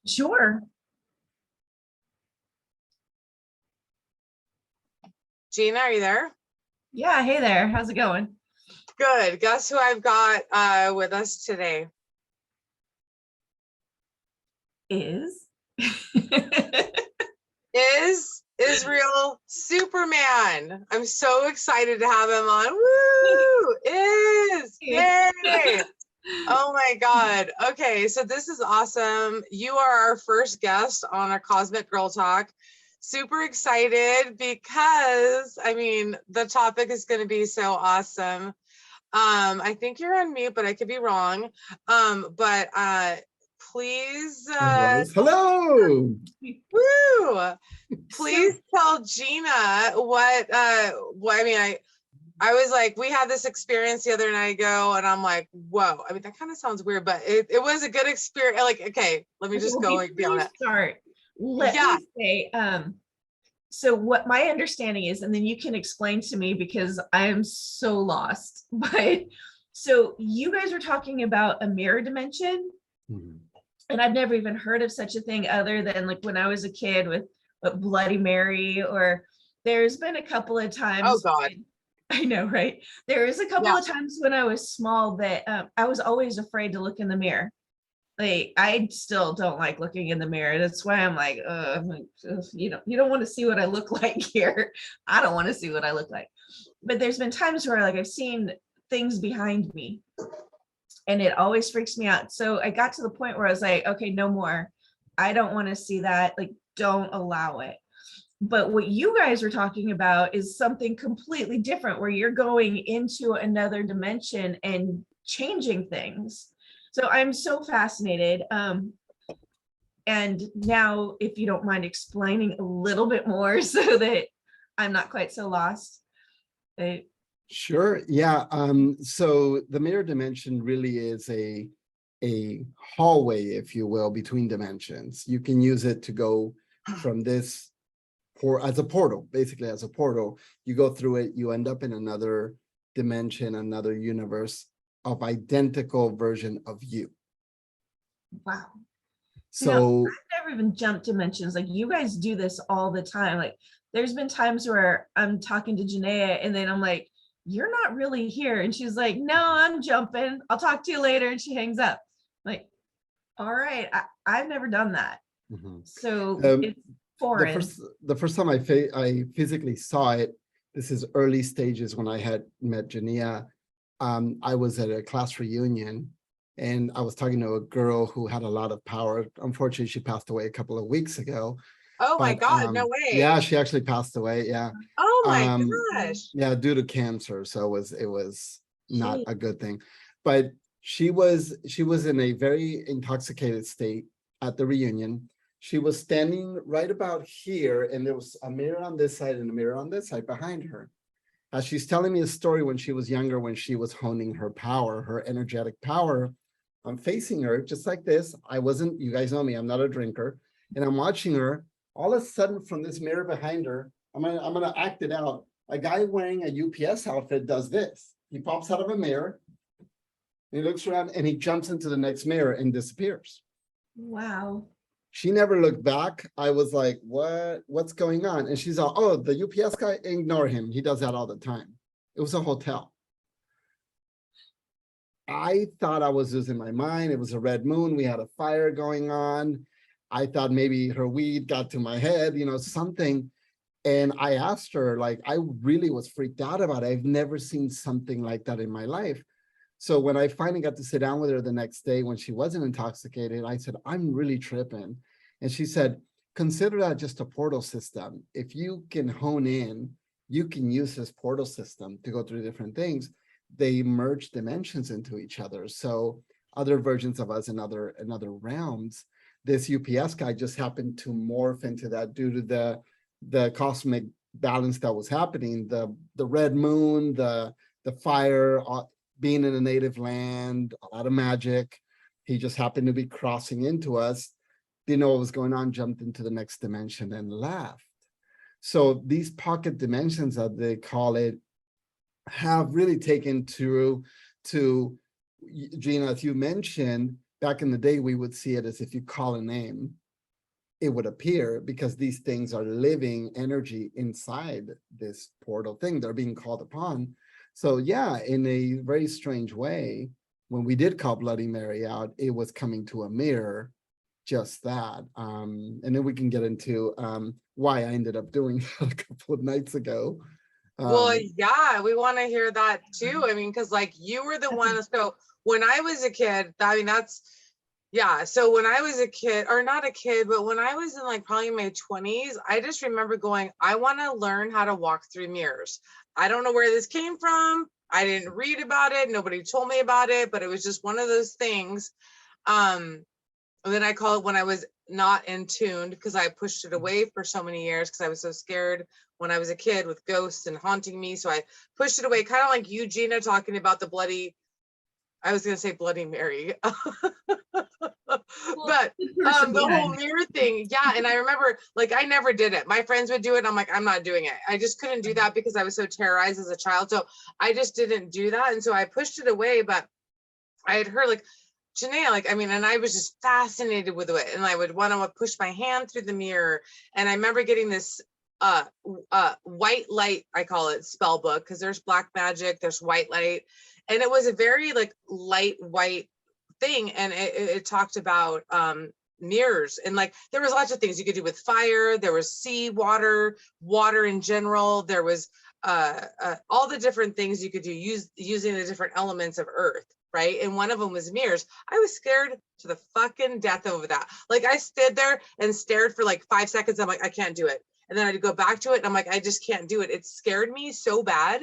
Sure. Gina, are you there? Yeah. Hey there. How's it going? Good. Guess who I've got with us today? Is Is Israel Superman. I'm so excited to have him on. Woo! Yay! Oh my God. Okay, so this is awesome. You are our first guest on our Cosmic Girl Talk. Super excited because, I mean, the topic is going to be so awesome. I think you're on mute, but I could be wrong. But please, hello. woo! Please tell Gina what I mean, I was like, we had this experience the other night ago, and I'm like, whoa. I mean, that kind of sounds weird, but it was a good experience. Like, okay, let me just go like beyond it. Start. Let me say, so what my understanding is, and then you can explain to me because I am so lost. But so you guys were talking about a mirror dimension, and I've never even heard of such a thing other than like when I was a kid with Bloody Mary, or there's been a couple of times. Oh God. I know, right? There was a couple of times when I was small that I was always afraid to look in the mirror. Like, I still don't like looking in the mirror. That's why I'm like, you don't want to see what I look like here. I don't want to see what I look like. But there's been times where like I've seen things behind me, and it always freaks me out. So I got to the point where I was like, okay, no more. I don't want to see that. Like, don't allow it. But what you guys were talking about is something completely different, where you're going into another dimension and changing things. So I'm so fascinated. And now, if you don't mind explaining a little bit more so that I'm not quite so lost. Sure. Yeah. So the mirror dimension really is a hallway, if you will, between dimensions. You can use it to go from this as a portal, basically as a portal. You go through it, you end up in another dimension, another universe of identical version of you. Wow. So I've never even jumped dimensions. Like, you guys do this all the time. Like, there's been times where I'm talking to Janaea and then I'm like, you're not really here. And she's like, no, I'm jumping. I'll talk to you later. And she hangs up. Like, all right, I've never done that. So it's foreign. The first time I physically saw it, this is early stages when I had met Janaea. I was at a class reunion and I was talking to a girl who had a lot of power. Unfortunately, she passed away a couple of weeks ago. Oh my God, no way. Yeah, she actually passed away. Yeah. Oh my gosh. Yeah, due to cancer. So it was not a good thing. But she was in a very intoxicated state at the reunion. She was standing right about here, and there was a mirror on this side and a mirror on this side behind her. As she's telling me a story when she was younger, when she was honing her power, her energetic power. I'm facing her just like this. You guys know me, I'm not a drinker. And I'm watching her. All of a sudden, from this mirror behind her, I'm gonna act it out. A guy wearing a UPS outfit does this. He pops out of a mirror, and he looks around, and he jumps into the next mirror and disappears. Wow. She never looked back. I was like, what's going on? And she's all, oh, the UPS guy, ignore him. He does that all the time. It was a hotel. I thought I was losing my mind. It was a red moon. We had a fire going on. I thought maybe her weed got to my head, something. And I asked her, like, I really was freaked out about it. I've never seen something like that in my life. So when I finally got to sit down with her the next day when she wasn't intoxicated, I said, I'm really tripping. And she said, consider that just a portal system. If you can hone in, you can use this portal system to go through different things. They merge dimensions into each other. So other versions of us in other realms, this UPS guy just happened to morph into that due to the cosmic balance that was happening, the red moon, the fire, being in a native land, a lot of magic. He just happened to be crossing into us, didn't know what was going on, jumped into the next dimension and left. So these pocket dimensions, that they call it, have really taken to Gina, as you mentioned, back in the day, we would see it as if you call a name, it would appear, because these things are living energy inside this portal thing. They're being called upon. So yeah, in a very strange way, when we did call Bloody Mary out, it was coming to a mirror, just that. And then we can get into why I ended up doing that a couple of nights ago. Well, yeah, we want to hear that too. I mean, because like you were the one. So when I was a kid, I mean, yeah. So when I was a kid, or not a kid, but when I was in like probably my 20s, I just remember going, I want to learn how to walk through mirrors. I don't know where this came from. I didn't read about it. Nobody told me about it, but it was just one of those things. And then I call it when I was not in tuned, because I pushed it away for so many years because I was so scared when I was a kid with ghosts and haunting me. So I pushed it away, kind of like you, Gina, talking about the bloody, I was going to say Bloody Mary. But the whole mirror thing. Yeah. And I remember, like, I never did it. My friends would do it. I'm like, I'm not doing it. I just couldn't do that because I was so terrorized as a child. So I just didn't do that. And so I pushed it away. But I had heard, like, Janae, like, I mean, and I was just fascinated with it. And I would want to push my hand through the mirror. And I remember getting this white light, I call it, spell book, because there's black magic, there's white light. And it was a very like light white thing. And it talked about mirrors, and like there was lots of things you could do with fire. There was sea, water in general. There was all the different things you could do using the different elements of earth. Right. And one of them was mirrors. I was scared to the fucking death over that. Like I stood there and stared for like 5 seconds. I'm like, I can't do it. And then I'd go back to it. And I'm like, I just can't do it. It scared me so bad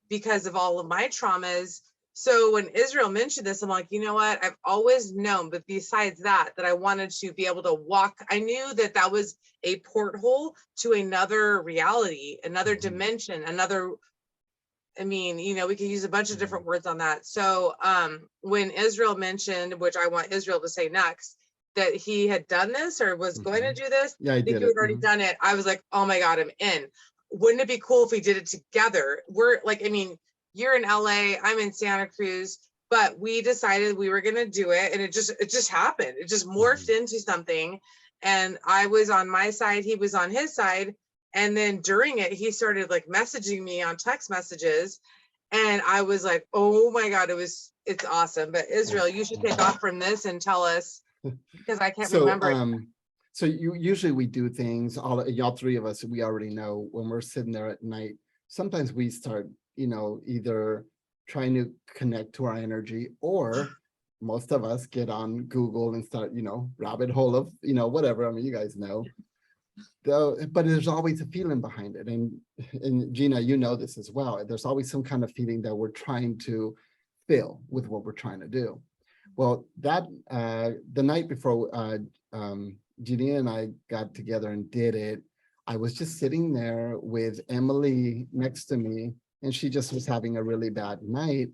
because of all of my traumas. So when Israel mentioned this, I'm like, you know what? I've always known, but besides that I wanted to be able to walk. I knew that that was a porthole to another reality, another dimension, another, I mean, you know, we could use a bunch of different words on that. So when Israel mentioned, which I want Israel to say next, that he had done this or was going to do this, yeah, I think you had already done it. I was like, oh my God, I'm in. Wouldn't it be cool if we did it together? We're like, I mean, you're in LA, I'm in Santa Cruz, but we decided we were going to do it. And it just happened. It just morphed into something. And I was on my side, he was on his side. And then during it, he started like messaging me on text messages. And I was like, oh my God, it's awesome. But Israel, you should take off from this and tell us, because I can't remember. So usually we do things, y'all three of us, we already know when we're sitting there at night, sometimes we start, you know, either trying to connect to our energy, or most of us get on Google and start, you know, rabbit hole of, you know, whatever. I mean, you guys know. But there's always a feeling behind it. And Gina, you know this as well. There's always some kind of feeling that we're trying to fill with what we're trying to do. Well, that the night before Gina and I got together and did it, I was just sitting there with Emily next to me, and she just was having a really bad night.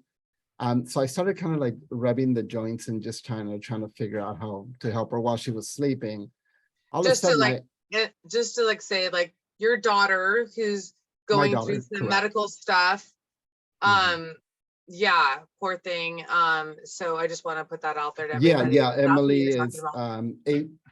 So I started kind of like rubbing the joints and just trying to figure out how to help her while she was sleeping. Just to like say, like, your daughter who's going through some medical stuff. Yeah, poor thing. So I just want to put that out there to everybody. Yeah, Emily is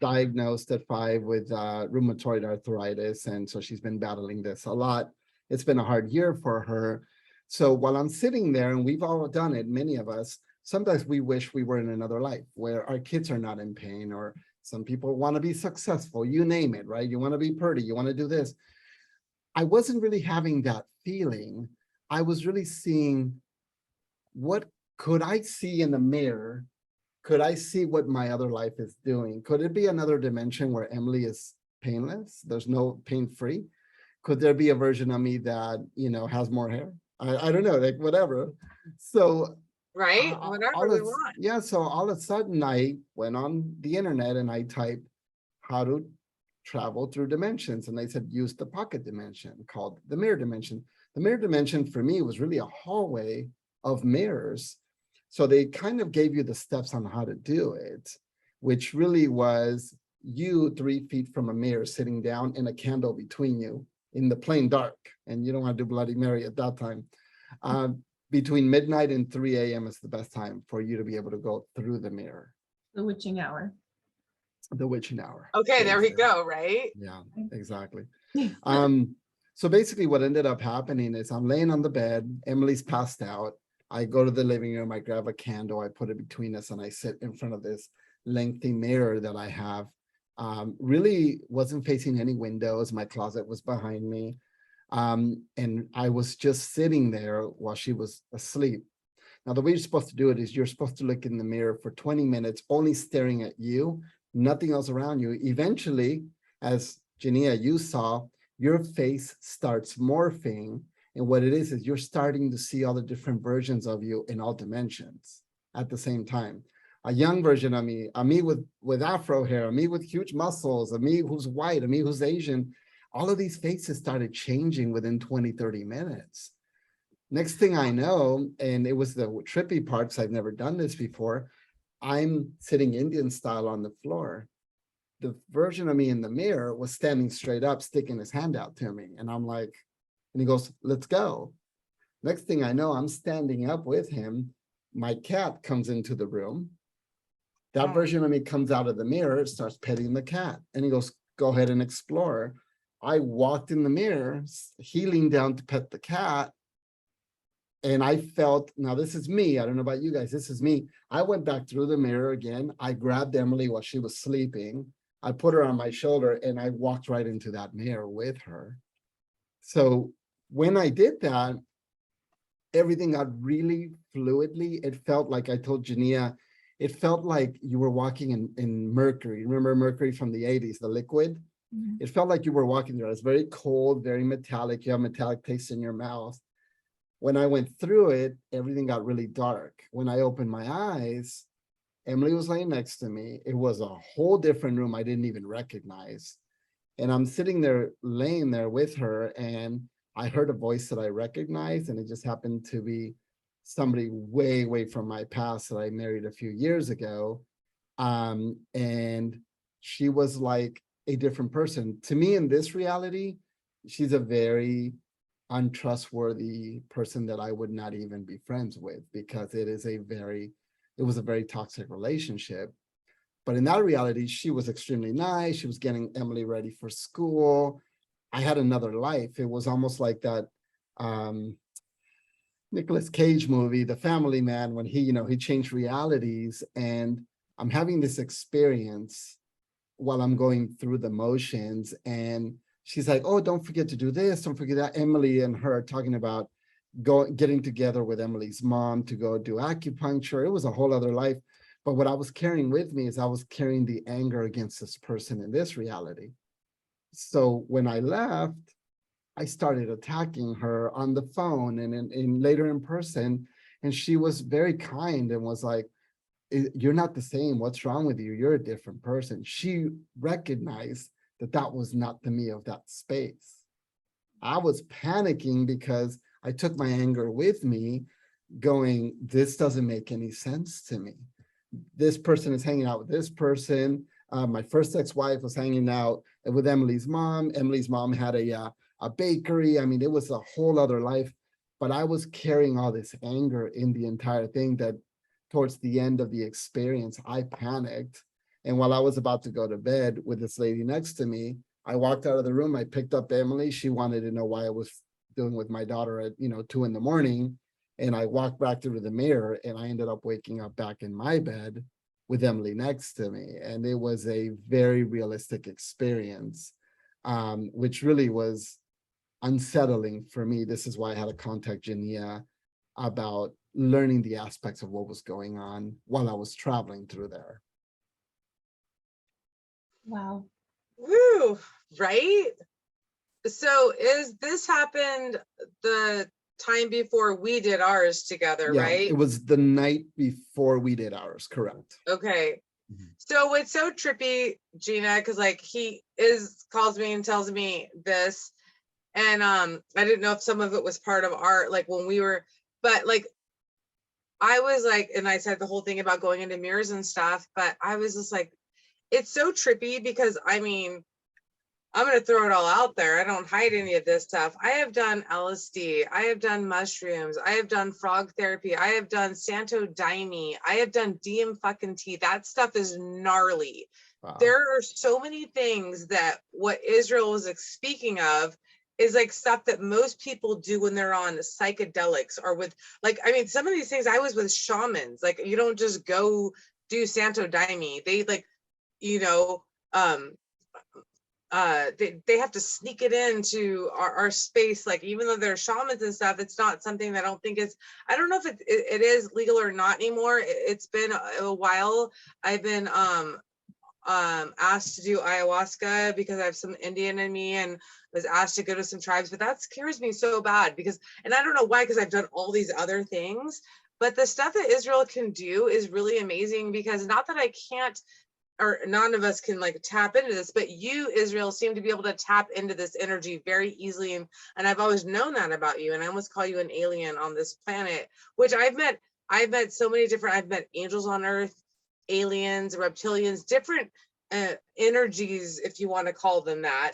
diagnosed at 5 with rheumatoid arthritis, and so she's been battling this a lot. It's been a hard year for her. So while I'm sitting there, and we've all done it, many of us, sometimes we wish we were in another life where our kids are not in pain, or some people want to be successful, you name it, right? You want to be pretty, you want to do this. I wasn't really having that feeling. I was really seeing, what could I see in the mirror? Could I see what my other life is doing? Could it be another dimension where Emily is painless? There's no pain-free? Could there be a version of me that, you know, has more hair? I don't know, like whatever. So right, whatever we want. Yeah, so all of a sudden I went on the internet and I typed how to travel through dimensions, and they said use the pocket dimension called the mirror dimension. The mirror dimension for me was really a hallway of mirrors. So they kind of gave you the steps on how to do it, which really was you 3 feet from a mirror sitting down and a candle between you in the plain dark. And you don't want to do Bloody Mary at that time. Between midnight and 3 a.m. is the best time for you to be able to go through the mirror. The witching hour. The witching hour. Okay, there we Thank you. go, right? Yeah, exactly. So basically what ended up happening is I'm laying on the bed, Emily's passed out. I go to the living room, I grab a candle, I put it between us, and I sit in front of this lengthy mirror that I have. Really wasn't facing any windows. My closet was behind me. And I was just sitting there while she was asleep. Now, the way you're supposed to do it is you're supposed to look in the mirror for 20 minutes, only staring at you, nothing else around you. Eventually, as Jania, you saw, your face starts morphing. And what it is you're starting to see all the different versions of you in all dimensions at the same time. A young version of me, a me with afro hair, a me with huge muscles, a me who's white, a me who's Asian. All of these faces started changing within 20, 30 minutes. Next thing I know, and it was the trippy part, because I've never done this before, I'm sitting Indian style on the floor. The version of me in the mirror was standing straight up, sticking his hand out to me. And I'm like, and he goes, let's go. Next thing I know, I'm standing up with him. My cat comes into the room. That version of me comes out of the mirror, starts petting the cat. And he goes, go ahead and explore. I walked in the mirror, he leaned down to pet the cat. And I felt, now this is me, I don't know about you guys, this is me. I went back through the mirror again. I grabbed Emily while she was sleeping. I put her on my shoulder and I walked right into that mirror with her. So when I did that, everything got really fluidly. It felt like, I told Jania, it felt like you were walking in mercury. Remember mercury from the 80s, the liquid? Mm-hmm. It felt like you were walking there. It's very cold, very metallic. You have metallic taste in your mouth. When I went through it, everything got really dark. When I opened my eyes, Emily was laying next to me. It was a whole different room I didn't even recognize. And I'm sitting there, laying there with her, and I heard a voice that I recognized, and it just happened to be somebody way, way from my past that I married a few years ago. And she was like a different person. To me, in this reality, she's a very untrustworthy person that I would not even be friends with, because it was a very toxic relationship. But in that reality, she was extremely nice. She was getting Emily ready for school. I had another life. It was almost like that Nicolas Cage movie, The Family Man, when he changed realities. And I'm having this experience while I'm going through the motions. And she's like, oh, don't forget to do this. Don't forget that. Emily and her are talking about getting together with Emily's mom to go do acupuncture. It was a whole other life. But what I was carrying with me is I was carrying the anger against this person in this reality. So when I left, I started attacking her on the phone and later in person. And she was very kind and was like, you're not the same. What's wrong with you? You're a different person. She recognized that that was not the me of that space. I was panicking because I took my anger with me, going, this doesn't make any sense to me. This person is hanging out with this person. My first ex-wife was hanging out with Emily's mom. Emily's mom had a bakery. I mean, it was a whole other life, but I was carrying all this anger in the entire thing that towards the end of the experience, I panicked. And while I was about to go to bed with this lady next to me, I walked out of the room. I picked up Emily. She wanted to know why I was dealing with my daughter at 2 a.m. And I walked back through the mirror and I ended up waking up back in my bed with Emily next to me. And it was a very realistic experience, which really was unsettling for me. This is why I had to contact Jania about learning the aspects of what was going on while I was traveling through there. Wow. Woo, right? So is this happened the time before we did ours together, Yeah, right? it was the night before we did ours, correct. Okay. Mhm. So it's so trippy, Gina, because like he calls me and tells me this. And I didn't know if some of it was part of our, like when we were, but like I was like, and I said the whole thing about going into mirrors and stuff, but I was just like, it's so trippy because I mean, I'm going to throw it all out there. I don't hide any of this stuff. I have done LSD. I have done mushrooms. I have done frog therapy. I have done Santo Daime. I have done DM fucking T. That stuff is gnarly. Wow. There are so many things that what Israel was like, speaking of is like stuff that most people do when they're on psychedelics or with like, I mean, some of these things I was with shamans. Like you don't just go do Santo Daime. They like, you know, they have to sneak it into our space, like even though they're shamans and stuff, it's not something that I don't think is, I don't know if it is legal or not anymore. It's been a while. I've been asked to do ayahuasca because I have some Indian in me and was asked to go to some tribes, but that scares me so bad because, and I don't know why, because I've done all these other things, but the stuff that Israel can do is really amazing because not that I can't, or none of us can like tap into this, but you, Israel, seem to be able to tap into this energy very easily. And I've always known that about you. And I almost call you an alien on this planet, which I've met so many different, I've met angels on earth, aliens, reptilians, different energies, if you want to call them that,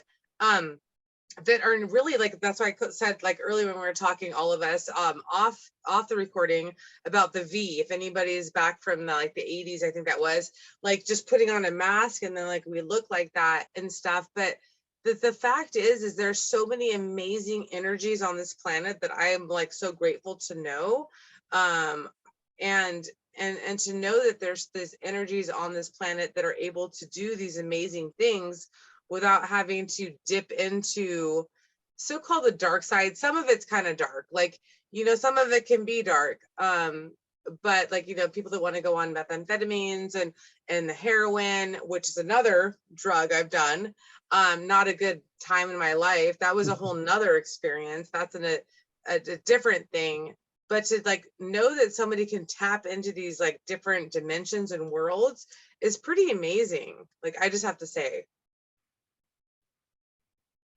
that are really like, that's why I said like earlier when we were talking, all of us off the recording about the V, if anybody's back from the, like the 80s, I think that was like just putting on a mask and then like we look like that and stuff. But the fact is there's so many amazing energies on this planet that I am like so grateful to know. And to know that there's these energies on this planet that are able to do these amazing things without having to dip into so-called the dark side. Some of it's kind of dark, like, you know, some of it can be dark. But like, you know, people that want to go on methamphetamines and the heroin, which is another drug I've done, not a good time in my life. That was a whole nother experience. That's a different thing. But to like know that somebody can tap into these like different dimensions and worlds is pretty amazing. Like, I just have to say.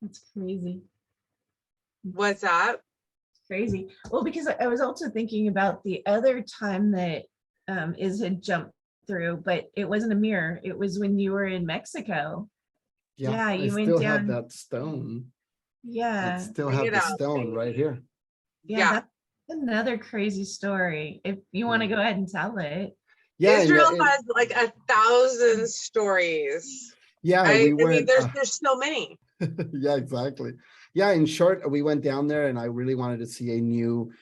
That's crazy. What's that? Crazy. Well, because I was also thinking about the other time that Iz had jumped through, but it wasn't a mirror. It was when you were in Mexico. Yeah, you I went still down. have that stone. Yeah. I still have the stone right here. Yeah, that's another crazy story. If you want to go ahead and tell it. Yeah, Israel has like 1,000 stories. Yeah, I mean, there's so many. Yeah, exactly. Yeah, in short, we went down there and I really wanted to see a new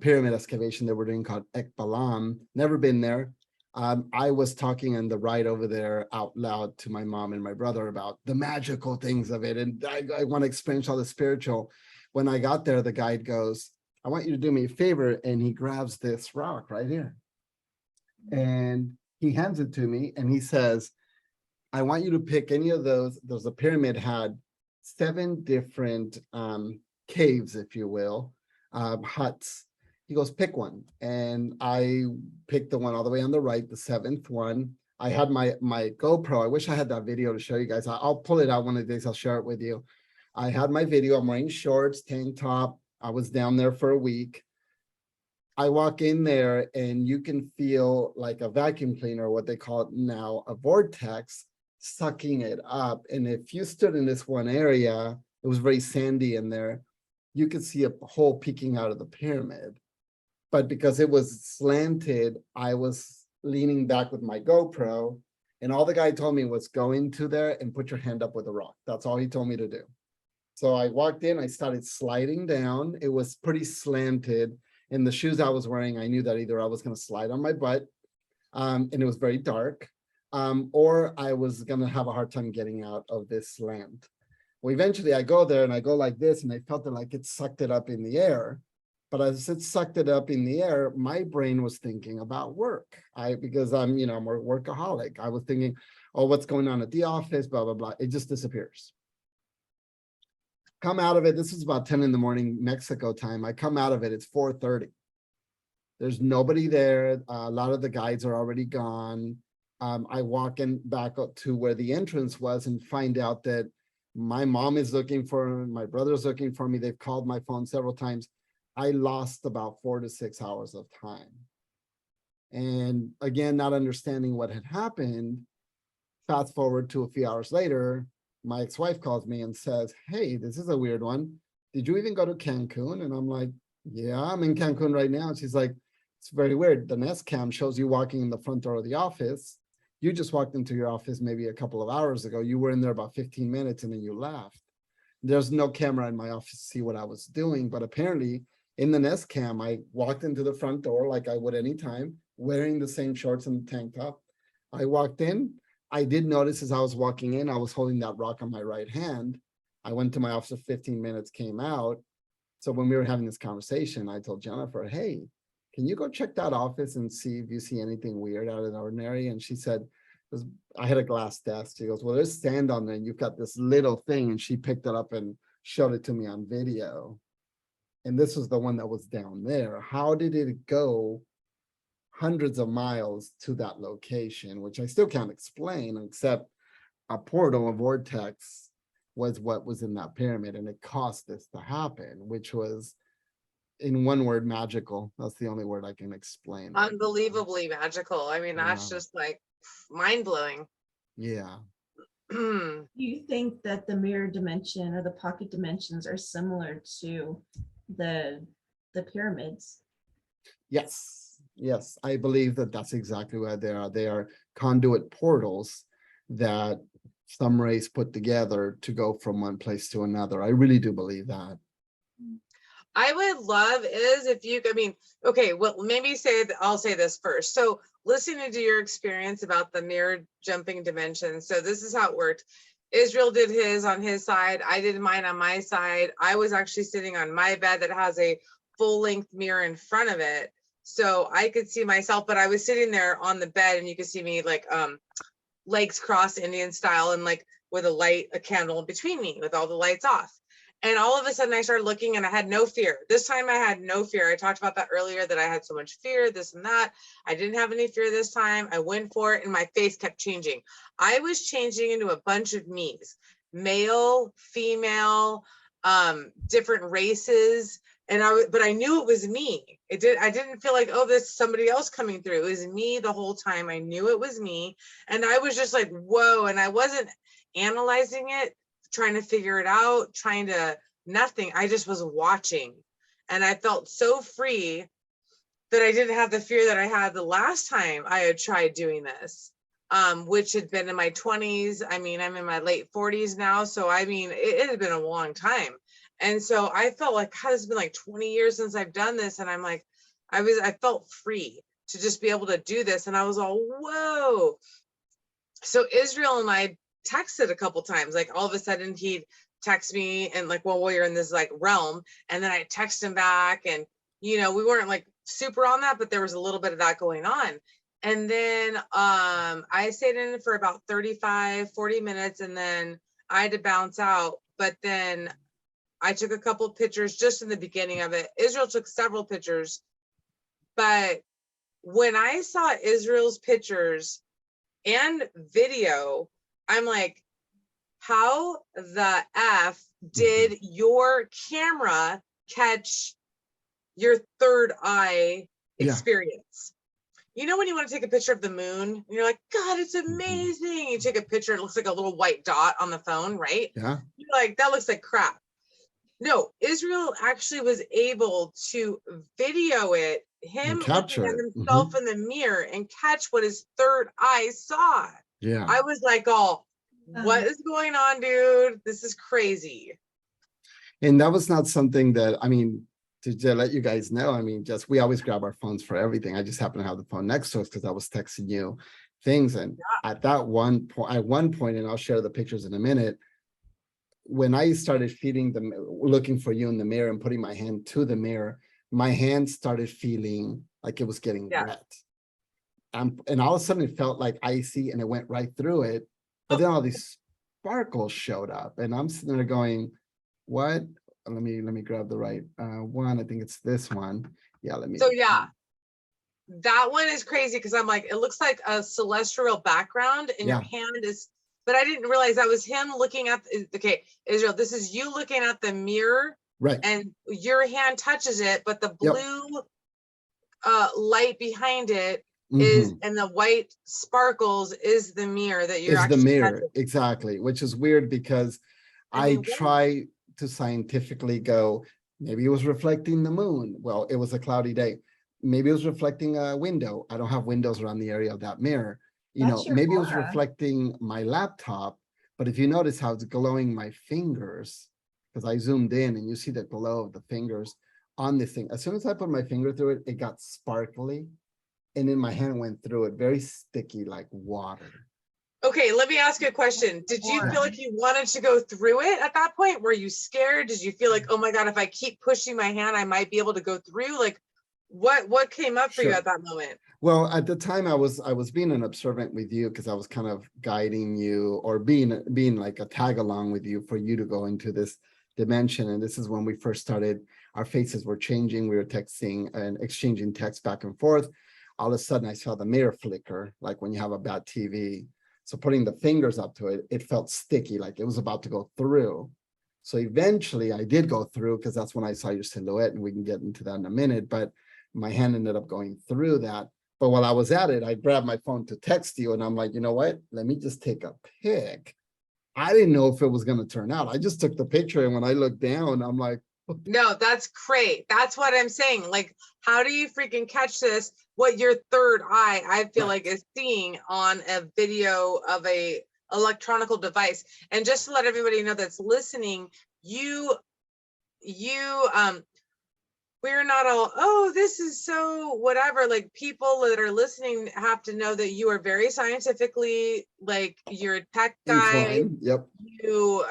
pyramid excavation that we're doing called Ekbalam. Never been there. I was talking on the ride over there out loud to my mom and my brother about the magical things of it. And I want to experience all the spiritual. When I got there, the guide goes, I want you to do me a favor. And he grabs this rock right here. And he hands it to me and he says, I want you to pick any of those. The pyramid had 7 different caves, if you will, huts. He goes, pick one. And I picked the one all the way on the right, the 7th one. I had my GoPro. I wish I had that video to show you guys. I'll pull it out one of the days. I'll share it with you. I had my video. I'm wearing shorts, tank top. I was down there for a week. I walk in there and you can feel like a vacuum cleaner, what they call it now, a vortex, sucking it up. And if you stood in this one area, it was very sandy in there, you could see a hole peeking out of the pyramid. But because it was slanted, I was leaning back with my GoPro, and all the guy told me was go into there and put your hand up with a rock. That's all he told me to do. So I walked in, I started sliding down. It was pretty slanted. In the shoes I was wearing, I knew that either I was going to slide on my butt, and it was very dark, or I was going to have a hard time getting out of this slant. Well, eventually I go there and I go like this, and I felt it like it sucked it up in the air. But as it sucked it up in the air, my brain was thinking about work. Because I'm a workaholic. I was thinking, oh, what's going on at the office, blah, blah, blah. It just disappears. Come out of it. This is about 10 in the morning, Mexico time. I come out of it. It's 4:30. There's nobody there. A lot of the guides are already gone. I walk in back up to where the entrance was and find out that my mom is looking for me. My brother's looking for me. They've called my phone several times. I lost about 4 to 6 hours of time. And again, not understanding what had happened. Fast forward to a few hours later, my ex-wife calls me and says, hey, this is a weird one. Did you even go to Cancun? And I'm like, yeah, I'm in Cancun right now. And she's like, it's very weird. The Nest Cam shows you walking in the front door of the office. You just walked into your office maybe a couple of hours ago. You were in there about 15 minutes and then you left. There's no camera in my office to see what I was doing. But apparently in the Nest Cam, I walked into the front door like I would anytime, wearing the same shorts and tank top. I walked in. I did notice as I was walking in, I was holding that rock on my right hand. I went to my office for 15 minutes, came out. So when we were having this conversation, I told Jennifer, hey, can you go check that office and see if you see anything weird out of the ordinary? And she said, I had a glass desk. She goes, well, there's sand on there and you've got this little thing. And she picked it up and showed it to me on video. And this was the one that was down there. How did it go hundreds of miles to that location, which I still can't explain, except a portal, a vortex was what was in that pyramid, and it caused this to happen, which was, in one word, magical. That's the only word I can explain. Unbelievably magical. I mean, that's just like mind-blowing. Yeah. Do you think that the mirror dimension or the pocket dimensions are similar to the pyramids? Yes, I believe that that's exactly what they are. They are conduit portals that some race put together to go from one place to another. I really do believe that. I would love is if you, I mean, okay, well, maybe I'll say this first. So listening to your experience about the mirror jumping dimensions. So this is how it worked. Israel did his on his side. I did mine on my side. I was actually sitting on my bed that has a full-length mirror in front of it. So I could see myself, but I was sitting there on the bed and you could see me like legs crossed Indian style and like with a candle in between me with all the lights off. And all of a sudden I started looking and I had no fear. This time I had no fear. I talked about that earlier, that I had so much fear, this and that. I didn't have any fear this time. I went for it and my face kept changing. I was changing into a bunch of me's, male, female, different races. But I knew it was me. I didn't feel like, oh, there's somebody else coming through. It was me the whole time. I knew it was me. And I was just like, whoa. And I wasn't analyzing it, trying to figure it out, nothing. I just was watching. And I felt so free that I didn't have the fear that I had the last time I had tried doing this, which had been in my 20s. I mean, I'm in my late 40s now. So, I mean, it had been a long time. And so I felt like, God, it's been like 20 years since I've done this. And I'm like, I felt free to just be able to do this. And I was all, whoa. So Israel and I texted a couple times, like all of a sudden he'd text me and like, well, we're in this like realm. And then I text him back and, you know, we weren't like super on that, but there was a little bit of that going on. And then I stayed in for about 35, 40 minutes and then I had to bounce out. But then I took a couple of pictures just in the beginning of it. Israel took several pictures. But when I saw Israel's pictures and video, I'm like, how the F did your camera catch your third eye experience? You know, when you want to take a picture of the moon and you're like, God, it's amazing. You take a picture, it looks like a little white dot on the phone, right? Yeah. You're like, that looks like crap. No, Israel actually was able to video it, him looking at himself in the mirror and catch what his third eye saw. Yeah. I was like, oh, what is going on, dude? This is crazy. And that was not something that, I mean, to let you guys know, I mean, we always grab our phones for everything. I just happen to have the phone next to us because I was texting you things. And at one point, and I'll share the pictures in a minute, when I started looking for you in the mirror and putting my hand to the mirror, my hand started feeling like it was getting wet. And all of a sudden it felt like icy and it went right through it. But then all these sparkles showed up and I'm sitting there going, what? Let me grab the right one. I think it's this one. Yeah, that one is crazy because I'm like, it looks like a celestial background and your hand is, but I didn't realize that was him looking at, okay, Israel, this is you looking at the mirror, right? And your hand touches it, but the blue light behind it is, Mhm. and the white sparkles is the mirror that you're Is the actually mirror, touching. exactly, which is weird because I I mean, what? try to scientifically go, maybe it was reflecting the moon. Well, it was a cloudy day. Maybe it was reflecting a window. I don't have windows around the area of that mirror. You That's know, your maybe it was aura. reflecting my laptop, but if you notice how it's glowing my fingers, because I zoomed in and you see the glow of the fingers on this thing. As soon as I put my finger through it, it got sparkly. And then my hand went through it, very sticky, like water. Okay, let me ask you a question. Did you feel like you wanted to go through it at that point? Were you scared? Did you feel like, oh my God, if I keep pushing my hand, I might be able to go through? Like, what came up for you Sure. at that moment? Well, at the time I was being an observant with you because I was kind of guiding you or being like a tag along with you for you to go into this dimension. And this is when we first started, our faces were changing. We were texting and exchanging text back and forth. All of a sudden I saw the mirror flicker, like when you have a bad TV. So putting the fingers up to it, it felt sticky, like it was about to go through. So eventually I did go through because that's when I saw your silhouette, and we can get into that in a minute, but my hand ended up going through that. But while I was at it, I grabbed my phone to text you, and I'm like, you know what? Let me just take a pic. I didn't know if it was going to turn out. I just took the picture, and when I looked down, I'm like, No, that's great. That's what I'm saying. Like, how do you freaking catch this? What your third eye, I feel like, is seeing on a video of a electronical device. And just to let everybody know that's listening, we're not all, oh, this is so whatever. Like, people that are listening have to know that you are very scientifically, like, you're a tech guy. inclined. Yep.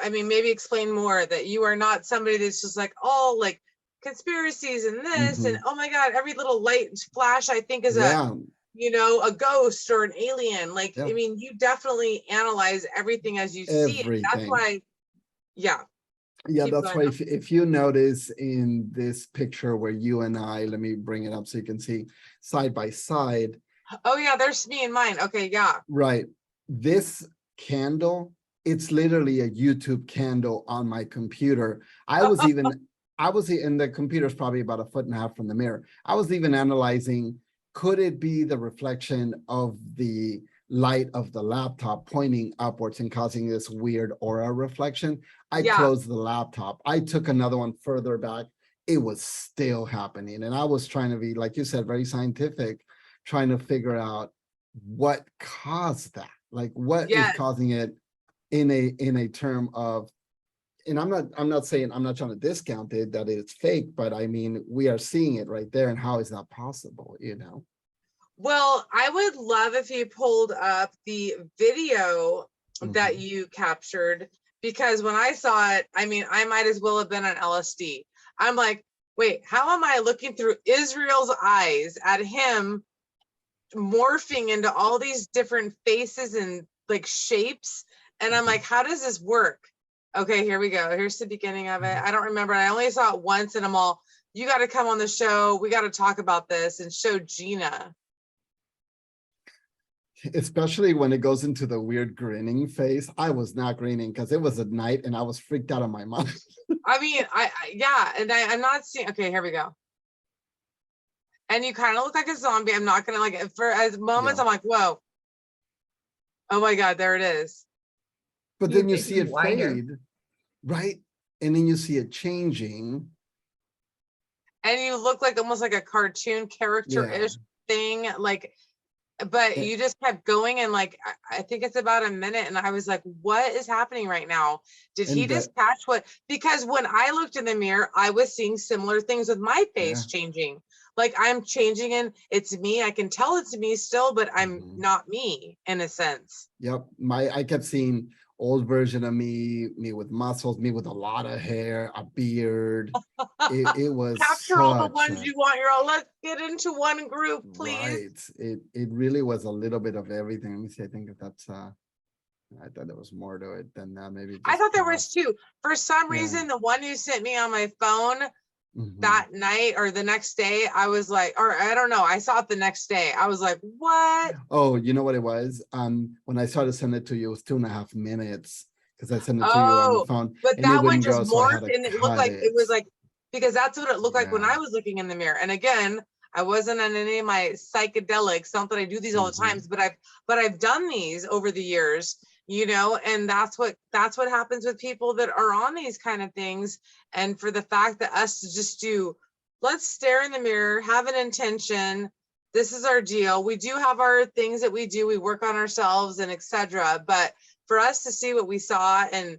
I mean, maybe explain more, that you are not somebody that's just like, all like conspiracies and this and oh my God, every little light flash I think is Yeah. a ghost or an alien. Like, Yeah. I mean, you definitely analyze everything as you see it. That's Everything. why, yeah. Yeah, Keep that's going. why if you notice in this picture where you and I, let me bring it up so you can see side by side. Oh yeah, there's me and mine. Okay, yeah. Right. This candle, it's literally a YouTube candle on my computer. I was in the computer's probably about 1.5 feet from the mirror. I was even analyzing, could it be the reflection of the light of the laptop pointing upwards and causing this weird aura reflection? I closed the laptop. I took another one further back. It was still happening. And I was trying to be, like you said, very scientific, trying to figure out what caused that. Like, what is causing it in a term of, and I'm not saying, I'm not trying to discount it that it's fake, but I mean, we are seeing it right there. And how is that possible, you know? Well, I would love if you pulled up the video that you captured, because when I saw it, I mean, I might as well have been on LSD. I'm like, wait, how am I looking through Israel's eyes at him morphing into all these different faces and like shapes? And I'm like, how does this work? Okay, here we go. Here's the beginning of it. I don't remember. I only saw it once, and I'm all, you got to come on the show. We got to talk about this and show Gina. Especially when it goes into the weird grinning face. I was not grinning because it was at night and I was freaked out of my mind. I mean, yeah, and I'm not seeing. Okay, here we go. And you kind of look like a zombie. I'm not gonna, like, for as moments, I'm like, whoa. Oh my God, there it is. But then you see it fade, right? And then you see it changing. And you look like almost like a cartoon character-ish thing, like, but you just kept going, and like, I think it's about a minute, and I was like, what is happening right now? Did he just catch what? Because when I looked in the mirror, I was seeing similar things with my face changing. Like, I'm changing, and it's me. I can tell it's me still, but I'm not me in a sense. Yep. I kept seeing old version of me with muscles, me with a lot of hair, a beard. It was capture all the ones you want. You're all, let's get into one group, please. Right. It really was a little bit of everything. Let me see. I think that's I thought there was more to it than that. Maybe I thought there was two. For some reason, the one you sent me on my phone that night or the next day, I was like, or I don't know, I saw it the next day. I was like, what? Oh, you know what it was? When I started sending it to you, it was 2.5 minutes because I sent it to you on the phone. But and that one just go, morphed, and it looked like it was like, because that's what it looked like when I was looking in the mirror. And again, I wasn't on any of my psychedelics. Not that I do these all the times, but I've done these over the years, you know, and that's what happens with people that are on these kind of things. And for the fact that us to just do, let's stare in the mirror, have an intention. This is our deal. We do have our things that we do. We work on ourselves and etc. But for us to see what we saw, and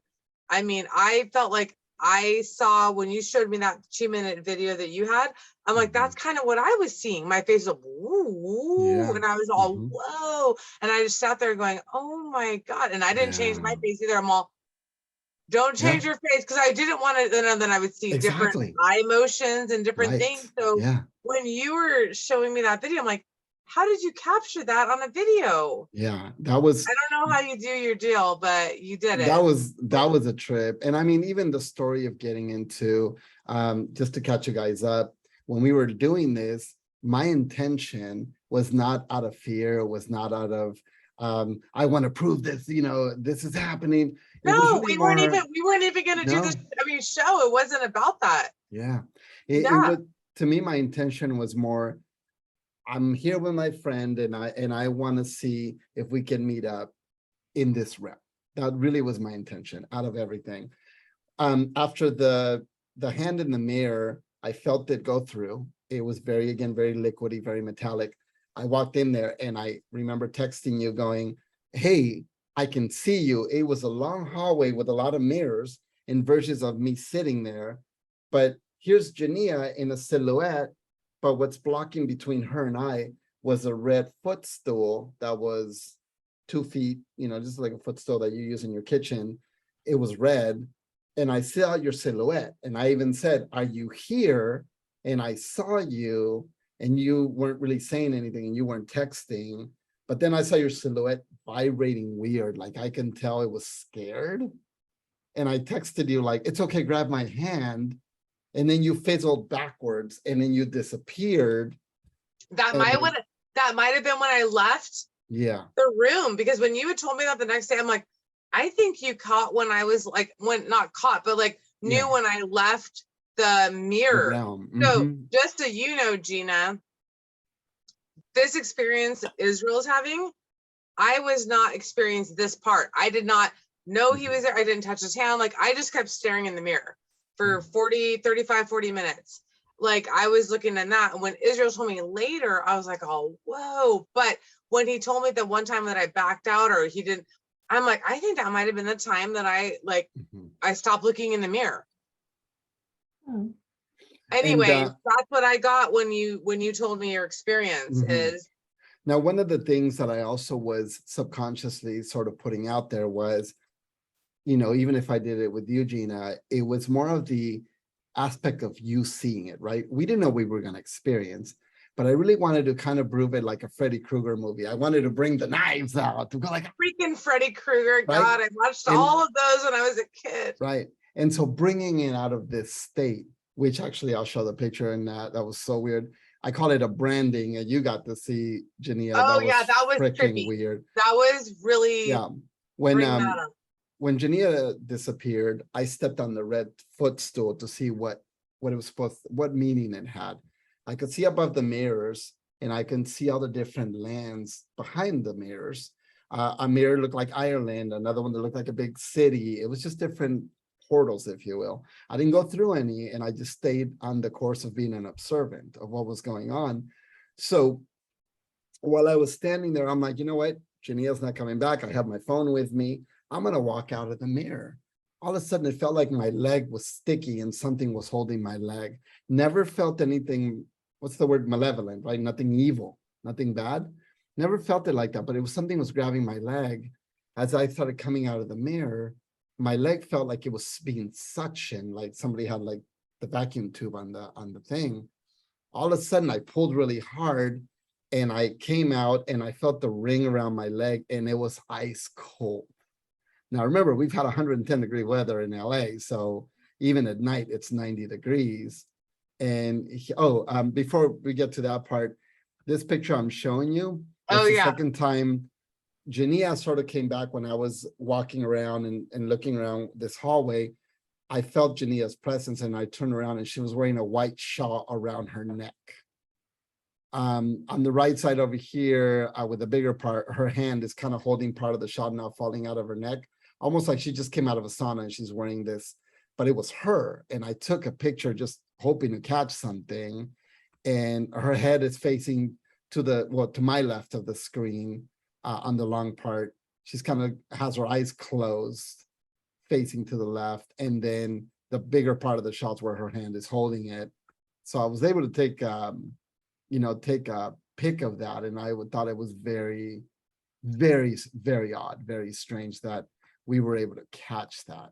I mean, I felt like I saw when you showed me that 2-minute video that you had, I'm like, that's kind of what I was seeing. My face was woo, and I was all whoa. And I just sat there going, oh my God. And I didn't change my face either. I'm all, don't change your face, because I didn't want to, and then I would see different eye motions and different things. So when you were showing me that video, I'm like, how did you capture that on a video? Yeah, that was, I don't know how you do your deal, but you did it. That was a trip. And I mean, even the story of getting into, just to catch you guys up, when we were doing this, my intention was not out of fear, was not out of, I want to prove this, you know, this is happening. No, we weren't even going to do this. I mean, show. It wasn't about that. Yeah. It was, to me, my intention was more, I'm here with my friend and I want to see if we can meet up in this rep. That really was my intention out of everything. After the hand in the mirror, I felt it go through. It was very liquidy, very metallic. I walked in there and I remember texting you going, hey, I can see you. It was a long hallway with a lot of mirrors and versions of me sitting there. But here's Jania in a silhouette, but what's blocking between her and I was a red footstool that was 2 feet, you know, just like a footstool that you use in your kitchen. It was red. And I saw your silhouette. And I even said, are you here? And I saw you and you weren't really saying anything and you weren't texting. But then I saw your silhouette vibrating weird. Like I can tell it was scared. And I texted you like, it's okay, grab my hand. And then you fizzled backwards and then you disappeared. That might have been when I left the room, because when you had told me that the next day, I'm like, I think you caught when I was like, when not caught, but like knew when I left the mirror. So just so you know, Gina, this experience Israel's having, I was not experiencing this part. I did not know he was there. I didn't touch his hand. Like I just kept staring in the mirror for 40 minutes. Like I was looking at that. And when Israel told me later, I was like, oh, whoa. But when he told me the one time that I backed out or he didn't, I'm like, I think that might've been the time that I like, I stopped looking in the mirror. Anyway, that's what I got when you told me your experience is. Now, one of the things that I also was subconsciously sort of putting out there was, you know, even if I did it with you, Gina, it was more of the aspect of you seeing it, right? We didn't know we were going to experience, but I really wanted to kind of prove it like a Freddy Krueger movie. I wanted to bring the knives out to go like freaking Freddy Krueger. Right? God, I watched all of those when I was a kid. Right. And so bringing it out of this state, which actually I'll show the picture and that was so weird. I call it a branding and you got to see Jania. Oh that was freaking trippy. Weird. That was really when Jania disappeared, I stepped on the red footstool to see what it was what meaning it had. I could see above the mirrors and I can see all the different lands behind the mirrors. A mirror looked like Ireland, another one that looked like a big city. It was just different portals, if you will. I didn't go through any and I just stayed on the course of being an observant of what was going on. So while I was standing there, I'm like, you know what? Jania's not coming back. I have my phone with me. I'm going to walk out of the mirror. All of a sudden, it felt like my leg was sticky and something was holding my leg. Never felt anything, what's the word, malevolent, right? Nothing evil, nothing bad. Never felt it like that, but it was something was grabbing my leg. As I started coming out of the mirror, my leg felt like it was being suctioned, like somebody had like the vacuum tube on the thing. All of a sudden, I pulled really hard and I came out and I felt the ring around my leg and it was ice cold. Now, remember, we've had 110-degree weather in LA. So even at night, it's 90 degrees. And before we get to that part, this picture I'm showing you, the second time Jania sort of came back when I was walking around and looking around this hallway. I felt Jania's presence and I turned around and she was wearing a white shawl around her neck. On the right side over here, with the bigger part, her hand is kind of holding part of the shot now falling out of her neck, almost like she just came out of a sauna and she's wearing this, but it was her. And I took a picture just hoping to catch something. And her head is facing to my left of the screen on the long part. She's kind of has her eyes closed, facing to the left. And then the bigger part of the shot's where her hand is holding it. So I was able to take a pic of that, and I thought it was very, very, very odd, very strange that we were able to catch that,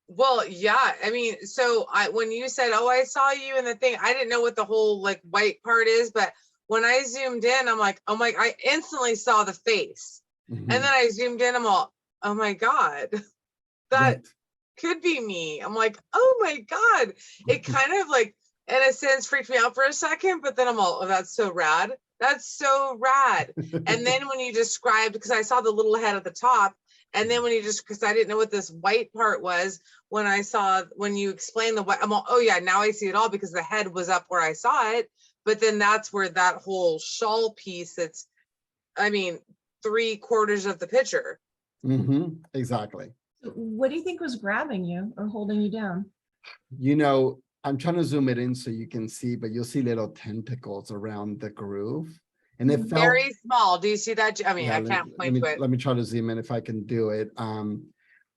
Well, yeah, I mean, so when you said, oh, I saw you in the thing, I didn't know what the whole like white part is, but when I zoomed in, I'm like, I instantly saw the face. And then I zoomed in, I'm all, oh my God, that Right. could be me. I'm like, oh my God. It kind of like, in a sense, freaked me out for a second, but then I'm all, oh, that's so rad. That's so rad. And then when you described, because I saw the little head at the top, and then when you because I didn't know what this white part was, when you explained the white, I'm all, oh yeah, now I see it all because the head was up where I saw it. But then that's where that whole shawl piece that's, I mean, 3/4 of the picture. Exactly. What do you think was grabbing you or holding you down? I'm trying to zoom it in so you can see, but you'll see little tentacles around the groove. And it felt very small. Do you see that? I mean, yeah, I can't point to it. Let me try to zoom in if I can do it.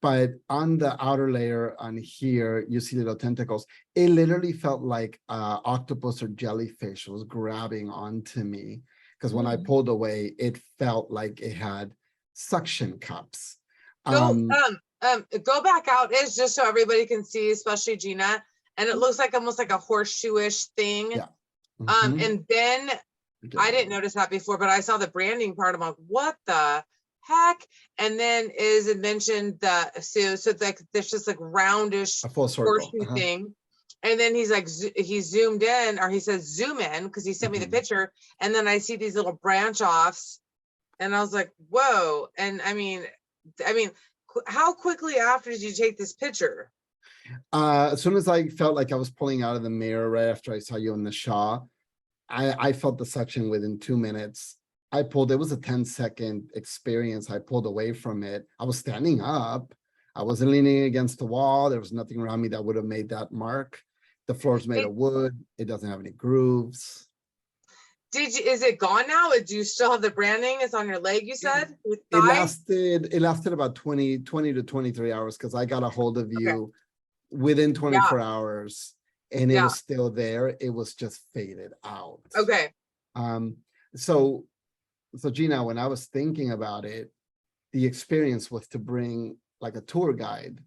But on the outer layer on here, you see little tentacles. It literally felt like octopus or jellyfish was grabbing onto me. Because when I pulled away, it felt like it had suction cups. Go back out is just so everybody can see, especially Gina. And it looks like almost like a horseshoe-ish thing. Yeah. And then I didn't notice that before, but I saw the branding part. I'm like, what the heck? And then it mentioned so like there's just like roundish a full circle horseshoe thing. And then he's like, he zoomed in, or he says zoom in, because he sent me the picture. And then I see these little branch offs, and I was like, whoa. And I mean, how quickly after did you take this picture? As soon as I felt like I was pulling out of the mirror right after I saw you in the shot, I felt the suction within 2 minutes. It was a 10-second experience. I pulled away from it. I was standing up. I wasn't leaning against the wall. There was nothing around me that would have made that mark. The floor's made of wood. It doesn't have any grooves. Is it gone now? Do you still have the branding? It's on your leg, you said? It lasted about 20 to 23 hours, because I got a hold of you within 24 hours, and it was still there. It was just faded out. Okay. So Gina, when I was thinking about it, the experience was to bring like a tour guide,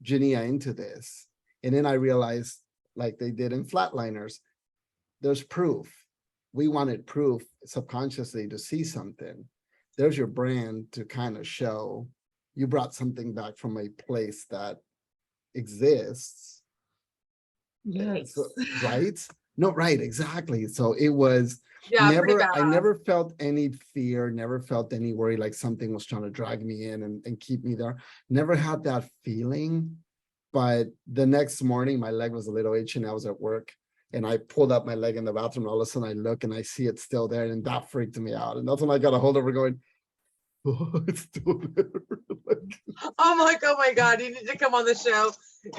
Jania, into this. And then I realized, like they did in Flatliners, there's proof. We wanted proof subconsciously to see something. There's your brand to kind of show you brought something back from a place that exists. Yikes. So, right? No, right, exactly. So it was I never felt any fear, never felt any worry like something was trying to drag me in and keep me there. Never had that feeling. But the next morning, my leg was a little itchy and I was at work, and I pulled up my leg in the bathroom. All of a sudden I look and I see it still there, and that freaked me out. And that's when I got a hold of her going, oh, it's still there. I'm like, oh my God, you need to come on the show.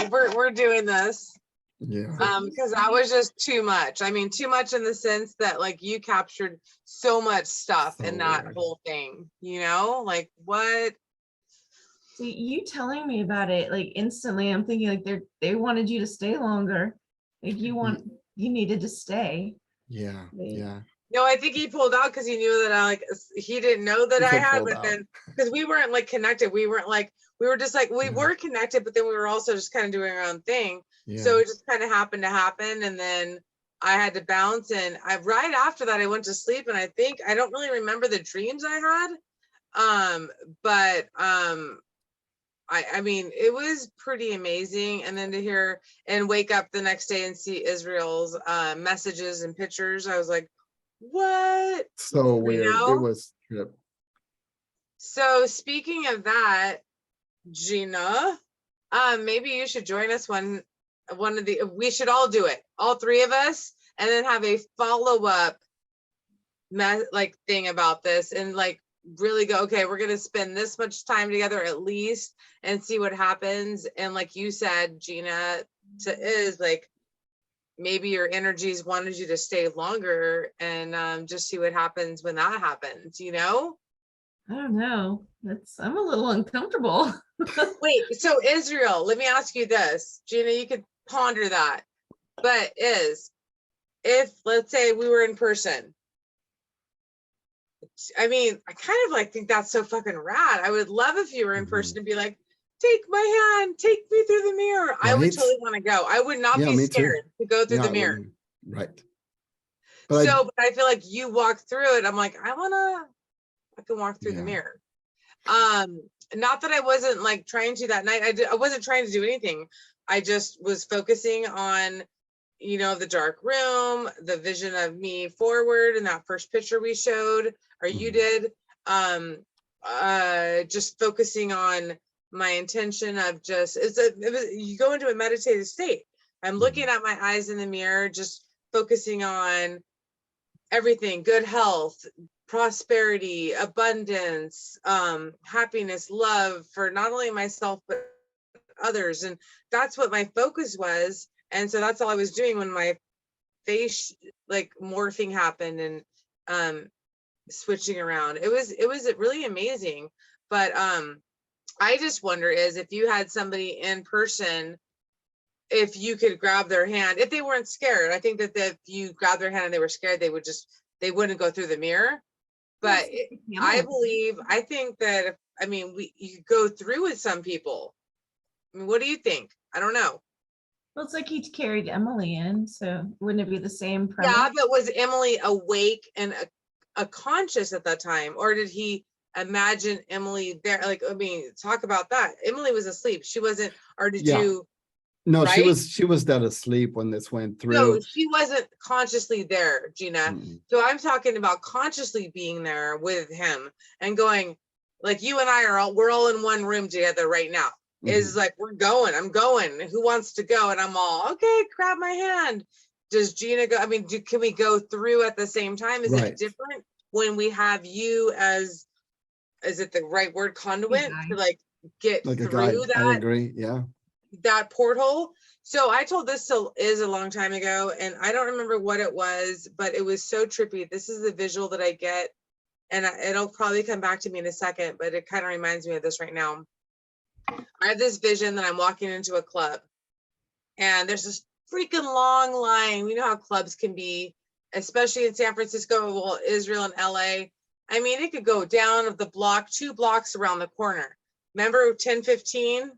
We're doing this. Yeah. Because that was just too much. I mean, too much in the sense that like you captured so much stuff in that whole thing, like what? See, you telling me about it, like instantly, I'm thinking like they wanted you to stay longer. Like you needed to stay. Yeah. Yeah. No, I think he pulled out because he knew that he didn't know that I had, but then because we weren't like connected, we were just like, we were connected, but then we were also just kind of doing our own thing. Yeah. So it just kind of happened to happen. And then I had to bounce, and right after that, I went to sleep, and I don't really remember the dreams I had. But I mean, it was pretty amazing. And then to hear and wake up the next day and see Israel's messages and pictures, I was like, what? So weird. It was trip. So speaking of that, Gina, maybe you should join us we should all do it, all three of us, and then have a follow-up like thing about this and like really go, okay, we're going to spend this much time together at least and see what happens. And like you said, Gina, is like, maybe your energies wanted you to stay longer and just see what happens when that happens, you know? I don't know. I'm a little uncomfortable. Wait, so Israel, let me ask you this. Gina, you could ponder that. But if let's say we were in person, I mean, I kind of like think that's so fucking rad. I would love if you were in person and be like, take my hand, take me through the mirror. I would Right? totally want to go. I would not Yeah, be me too. scared to go through Yeah, the I mirror. wouldn't. Right. But But I feel like you walk through it. I'm like, I can walk through the Yeah. mirror. Not that I wasn't like trying to that night. I wasn't trying to do anything. I just was focusing on, you know, the dark room, the vision of me forward in that first picture we showed, or you did. Just focusing on my intention of just, you go into a meditative state. I'm looking at my eyes in the mirror, just focusing on everything, good health, prosperity, abundance, happiness, love for not only myself, but others. And that's what my focus was. And so that's all I was doing when my face like morphing happened and switching around. It was really amazing. But I just wonder is if you had somebody in person, if you could grab their hand, if they weren't scared. I think that if you grab their hand and they were scared, they wouldn't go through the mirror. But I think that you go through with some people. I mean, what do you think? I don't know. Well, it's like he carried Emily in, so wouldn't it be the same premise? Yeah, but was Emily awake and a conscious at that time, or did he imagine Emily there? Like, I mean, talk about that. Emily was asleep. She wasn't, or did you? No, right? she was dead asleep when this went through. No, she wasn't consciously there, Gina. So I'm talking about consciously being there with him and going, like you and I we're all in one room together right now. Is like, I'm going. Who wants to go? And I'm all, okay, grab my hand. Does Gina go? I mean, can we go through at the same time? Is it different when we have you as, is it the right word, conduit to like get like through that? I agree. Yeah. That porthole. So I told this to Iz a long time ago, and I don't remember what it was, but it was so trippy. This is the visual that I get, and it'll probably come back to me in a second, but it kind of reminds me of this right now. I have this vision that I'm walking into a club, and there's this freaking long line. We know how clubs can be, especially in San Francisco, well, Israel and LA. I mean, it could go down of the block, 2 blocks around the corner. Remember 1015?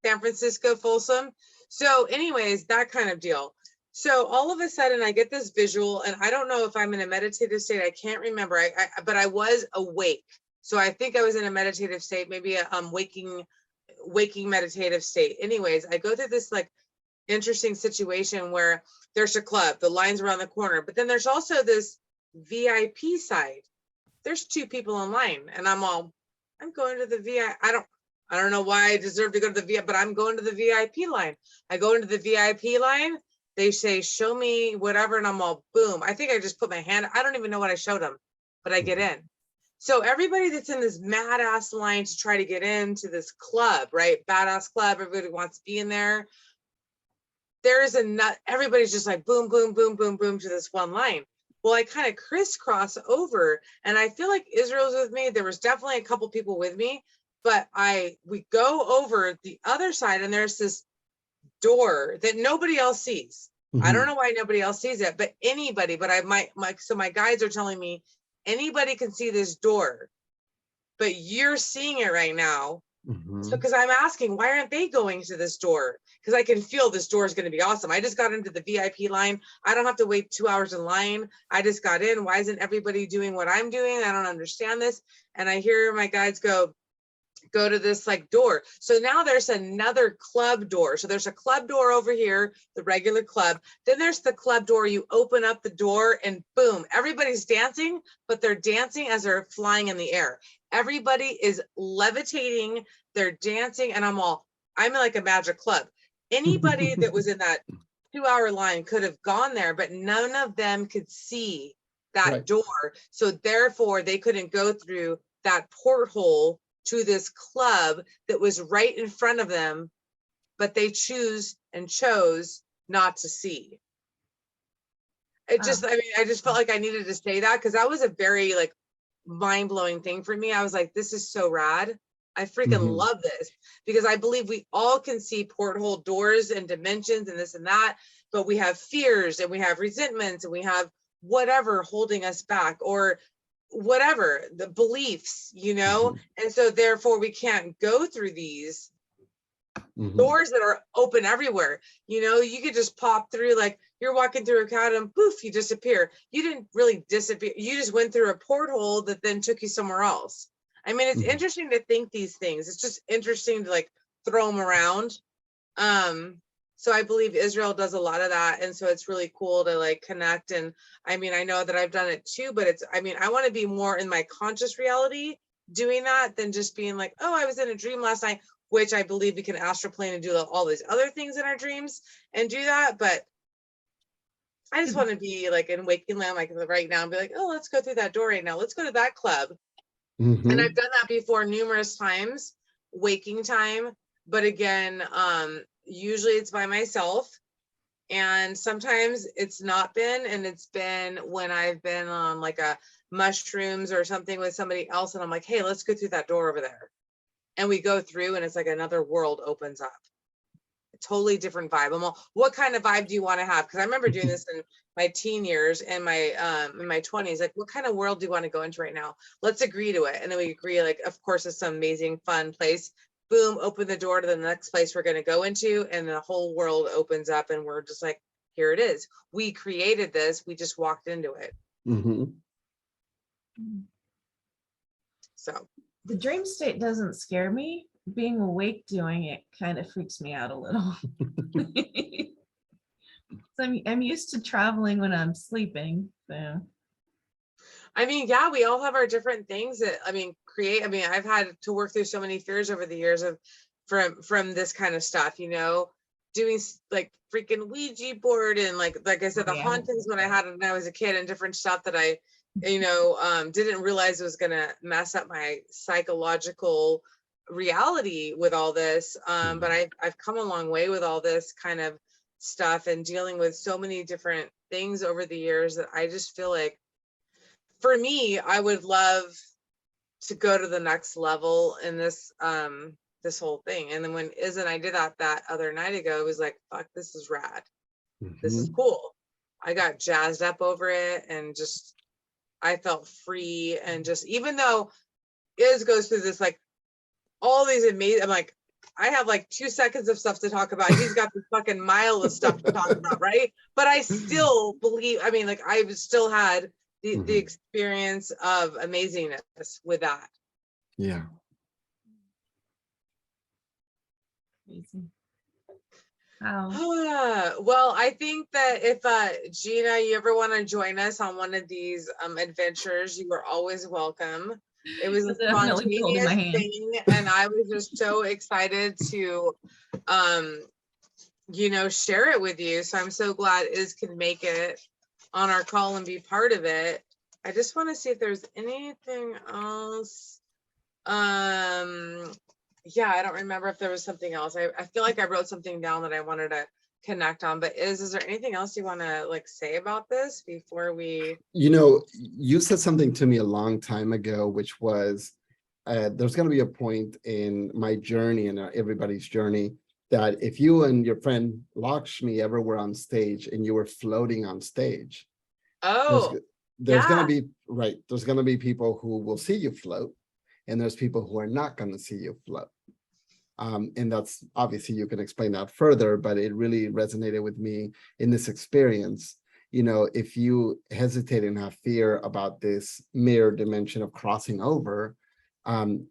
San Francisco, Folsom. So anyways, that kind of deal. So all of a sudden I get this visual, and I don't know if I'm in a meditative state. I can't remember. But I was awake. So I think I was in a meditative state, maybe a waking meditative state. Anyways, I go through this like interesting situation where there's a club, the line's around the corner, but then there's also this VIP side. There's 2 people in line, and I'm going to the VIP. I don't know why I deserve to go to the VIP, but I'm going to the VIP line. I go into the VIP line. They say, show me whatever. And I'm all, boom. I think I just put my hand. I don't even know what I showed them, but I get in. So everybody that's in this mad ass line to try to get into this club, right? Badass club. Everybody wants to be in there. Everybody's just like boom, boom, boom, boom, boom to this one line. Well, I kind of crisscross over, and I feel like Israel's with me. There was definitely a couple people with me, but we go over the other side, and there's this door that nobody else sees. I don't know why nobody else sees it, but anybody, so my guides are telling me anybody can see this door, but you're seeing it right now. So, because I'm asking, why aren't they going to this door? Because I can feel this door is going to be awesome. I just got into the VIP line. I don't have to wait 2 hours in line. I just got in. Why isn't everybody doing what I'm doing? I don't understand this. And I hear my guides go to this like door. So now there's another club door. So there's a club door over here, the regular club. Then there's the club door. You open up the door and boom, everybody's dancing, but they're dancing as they're flying in the air. Everybody is levitating. They're dancing. And I'm like a magic club. Anybody that was in that 2 hour line could have gone there, but none of them could see that door. So therefore they couldn't go through that porthole to this club that was right in front of them, but they chose not to see. It just, I mean, I just felt like I needed to say that because that was a very like mind-blowing thing for me. I was like, this is so rad. I freaking love this, because I believe we all can see porthole doors and dimensions and this and that, but we have fears and we have resentments and we have whatever holding us back, or whatever the beliefs, you know, and so therefore we can't go through these doors that are open everywhere. You know, you could just pop through, like you're walking through a crowd and poof, you disappear. You didn't really disappear. You just went through a porthole that then took you somewhere else. I mean, it's interesting to think these things. It's just interesting to like throw them around. So I believe Israel does a lot of that. And so it's really cool to like connect. And I mean, I know that I've done it too, but it's, I mean, I want to be more in my conscious reality doing that than just being like, oh, I was in a dream last night, which I believe we can astral plane and do all these other things in our dreams and do that. But I just want to be like in waking land, like right now, and be like, oh, let's go through that door right now. Let's go to that club. And I've done that before numerous times, waking time. But again, usually it's by myself. And sometimes it's not been, and it's been when I've been on like a mushrooms or something with somebody else. And I'm like, hey, let's go through that door over there. And we go through and it's like another world opens up. A totally different vibe. I'm all, what kind of vibe do you want to have? Because I remember doing this in my teen years and my in my 20s. Like, what kind of world do you want to go into right now? Let's agree to it. And then we agree, like, of course, it's some amazing, fun place. Boom, open the door to the next place we're going to go into. And the whole world opens up and we're just like, here it is. We created this. We just walked into it. So the dream state doesn't scare me. Being awake doing it kind of freaks me out a little. So I'm used to traveling when I'm sleeping. So I mean, yeah, we all have our different things that, I mean, create. I mean, I've had to work through so many fears over the years of from this kind of stuff, you know, doing like freaking Ouija board and like I said, the hauntings when I had when I was a kid and different stuff that I, you know, didn't realize it was gonna mess up my psychological reality with all this. But I've come a long way with all this kind of stuff and dealing with so many different things over the years that I just feel like, for me, I would love to go to the next level in this this whole thing. And then when Iz and I did that other night ago, it was like, fuck, this is rad. This is cool. I got jazzed up over it and just I felt free. And just, even though Iz goes through this, like all these amazing, I'm like, I have like 2 seconds of stuff to talk about. He's got this fucking mile of stuff to talk about, right? But I still believe, I mean, like I still had the experience of amazingness with that. Yeah. crazy. Wow. Well, I think that if Gina, you ever want to join us on one of these adventures, you are always welcome. It was a spontaneous thing, and I was just so excited to you know, share it with you. So I'm so glad Iz can make it on our call and be part of it. I just want to see if there's anything else. Yeah, I don't remember if there was something else. I feel like I wrote something down that I wanted to connect on, but is there anything else you want to like say about this before we? You know, you said something to me a long time ago, which was there's going to be a point in my journey and everybody's journey that if you and your friend Lakshmi ever were on stage and you were floating on stage, there's going to be, right, there's going to be people who will see you float, and there's people who are not going to see you float. And that's obviously, you can explain that further, but it really resonated with me in this experience. You know, if you hesitate and have fear about this mirror dimension of crossing over,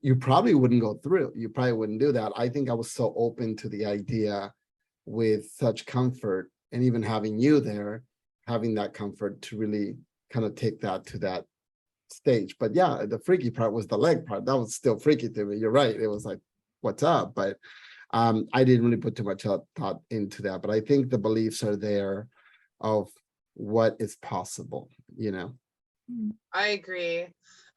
you probably wouldn't go through. You probably wouldn't do that. I think I was so open to the idea with such comfort, and even having you there, having that comfort to really kind of take that to that stage. But yeah, the freaky part was the leg part. That was still freaky to me. You're right. It was like, what's up? But I didn't really put too much thought into that. But I think the beliefs are there of what is possible, you know. I agree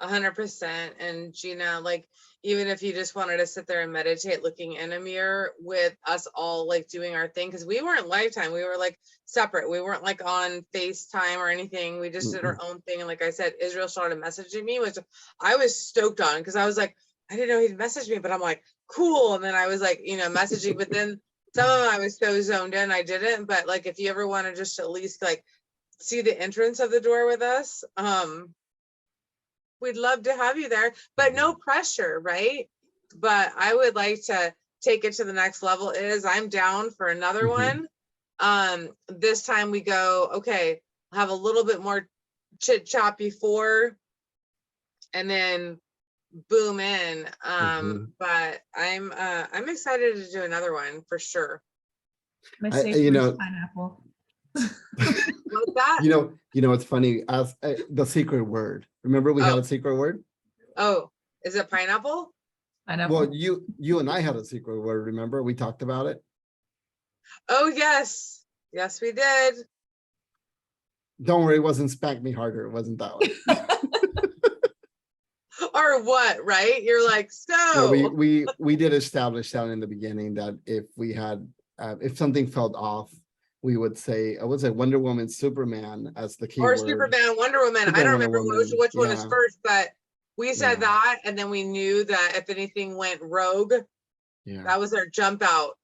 100%. And Gina, like, even if you just wanted to sit there and meditate looking in a mirror with us all like doing our thing, because we weren't Lifetime, we were like separate. We weren't like on FaceTime or anything. We just did our own thing. And like I said, Israel started messaging me, which I was stoked on, because I was like, I didn't know he'd message me, but I'm like, cool. And then I was like, you know, messaging, but then some of them I was so zoned in, I didn't. But like, if you ever want to just at least like see the entrance of the door with us, we'd love to have you there, but no pressure, right? But I would like to take it to the next level. I'm down for another one. This time we go, okay, have a little bit more chit chat before, and then boom in. But I'm excited to do another one for sure. My safe word is pineapple. What's that? You know, it's funny, as the secret word. Remember we had a secret word? Oh, is it pineapple? Pineapple. Well, you and I had a secret word, remember? We talked about it. Oh, yes. Yes, we did. Don't worry, it wasn't spank me harder. It wasn't that one. Or what, right? You're like, so. No, we did establish that in the beginning, that if we had, if something felt off, we would say, I would say Wonder Woman, Superman as the key or word. Superman, Wonder Woman. I don't remember which one is first, but we said that, and then we knew that if anything went rogue, that was our jump out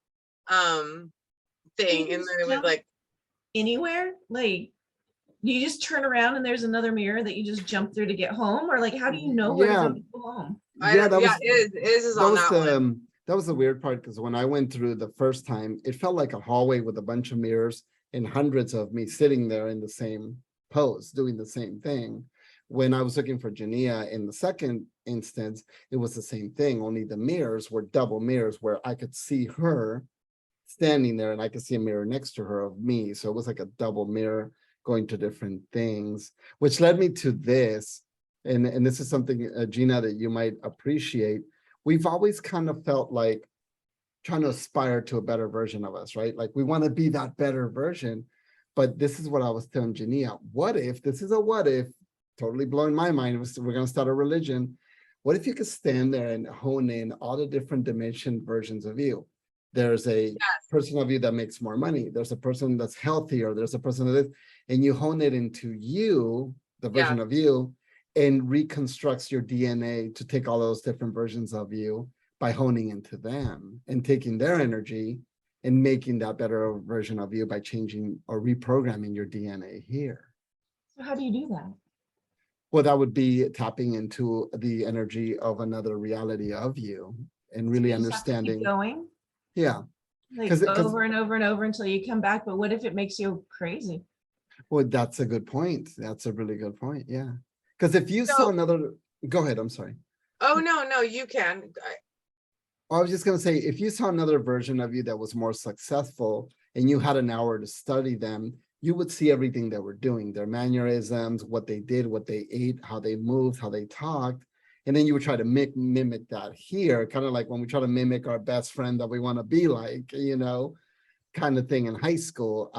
thing. And then it was like anywhere, like you just turn around and there's another mirror that you just jump through to get home, or like how do you know where to go home? That was the weird part, because when I went through the first time, it felt like a hallway with a bunch of mirrors and hundreds of me sitting there in the same pose, doing the same thing. When I was looking for Jania in the second instance, it was the same thing, only the mirrors were double mirrors where I could see her standing there and I could see a mirror next to her of me. So it was like a double mirror going to different things, which led me to this. And this is something, Gina, that you might appreciate. We've always kind of felt like trying to aspire to a better version of us, right? Like we want to be that better version. But this is what I was telling Jania. What if, this is a what if, totally blowing my mind. We're going to start a religion. What if you could stand there and hone in all the different dimension versions of you? There's a person of you that makes more money. There's a person that's healthier. There's a person that is, and you hone it into you, the version of you, and reconstructs your DNA to take all those different versions of you by honing into them and taking their energy and making that better version of you by changing or reprogramming your DNA here. So how do you do that? Well, that would be tapping into the energy of another reality of you and really understanding. Keep going. Yeah. Like over and over and over until you come back. But what if it makes you crazy? Well, that's a good point. That's a really good point. Yeah. Because if you saw another, go ahead. I'm sorry. Oh, no, you can. I was just going to say, if you saw another version of you that was more successful and you had an hour to study them, you would see everything they were doing, their mannerisms, what they did, what they ate, how they moved, how they talked. And then you would try to mimic that here, kind of like when we try to mimic our best friend that we want to be like, you know, kind of thing in high school.